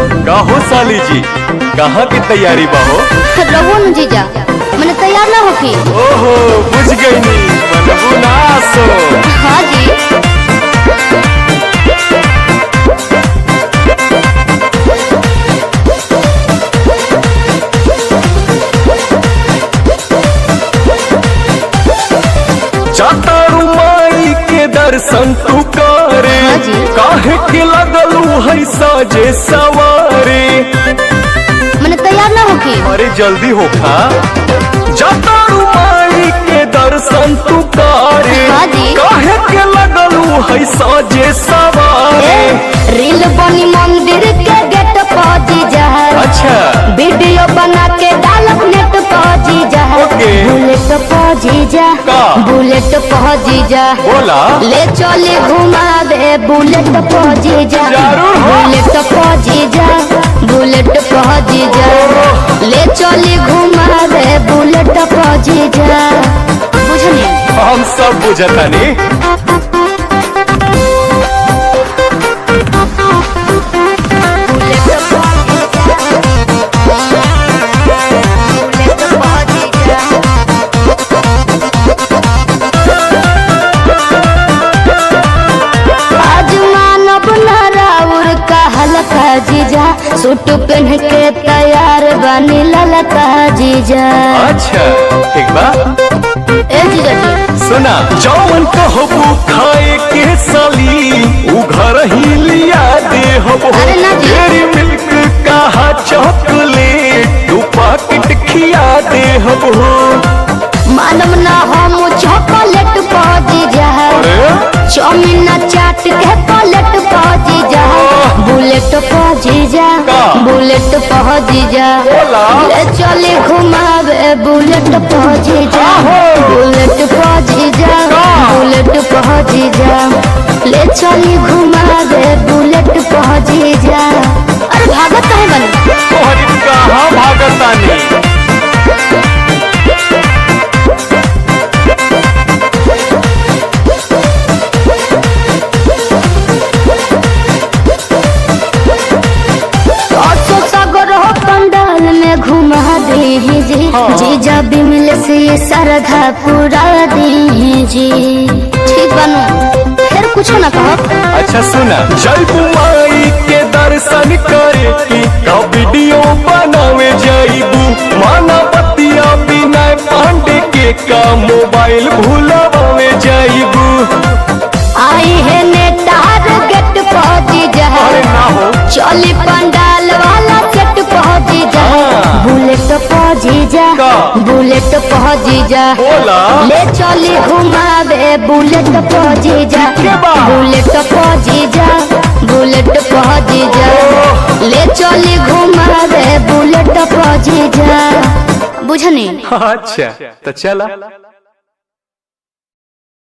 कहो साली जी, कहाँ की तैयारी बाहो? रहो न जीजा, मैंने तैयार ना होके। ओहो बुझ गई नी, बनबू ना सो। हाँ जी। जातारू माई के दर्शन तू करे, हाँ जी। काहे के लगलू है साजे सवारे। मैंने तैयार ना होके। अरे जल्दी होखा, जातारू माई के दर्शन तू करे, हाँ जी। काहे के लगलू है साजे सवारे। रील बनी मंदिर के गेट पर जीजा, अच्छा वीडियो बना के डालब नेट पर जीजा। ओके। बुलेट पर जीजा, का? बुलेट पर जीजा, बोला ले चले घुमा दे बुलेट पर जीजा। जरूर हो। बुलेट पर जीजा, बुलेट पर जीजा, ले चले घुमा दे बुलेट पर जीजा। बुझनी हम सब बुझतानी। जीजा सूट पहन के तैयार बनी ललका जीजा। अच्छा ठीक बा। ए जीजा जी सुना, जौन कहबू खाए के साली उ घर ही लिया दे हबो। अरे ना जी। डेयरी मिल्क कहा चॉकलेट दू पैकेट खिया दे हबो। मालूम ना हम चॉकलेट पा जीजा, चाउमीन चाट के प्लेट पा जीजा। बुलेट पा जीजा, बुलेट पा जीजा, ले चले घुमावे बुलेट पा जीजा। बुलेट पा जीजा, बुलेट पा जीजा, ले चले घुमावे बुलेट पा जीजा। अरे भागत काहे बनी? तोहरी कहाँ भागतानी? घुमा दीजिए जीजा, बिमल से ये सरधा पूरा दीजिए। ठीक बनू, फिर कुछ ना कहो। अच्छा सुना, जयबू माई के दर्शन करे का वीडियो बनावे जाइबू। माना बतिया बिना पांडे के का मोबाइल भूलावे जाइबू। आई है नेटार गेट पहुंची जा, चली पंडाल वाला सेट पहुंची जा। बुलेट पहुंची जा, बुलेट पहुंची जा, ले चली घुमावे बुलेट पहुंची जा। बुलेट पहुंची जा, बुलेट पहुंची जा, ले चली घुमावे बुलेट पहुंची जा। बुझनी? अच्छा तो चला।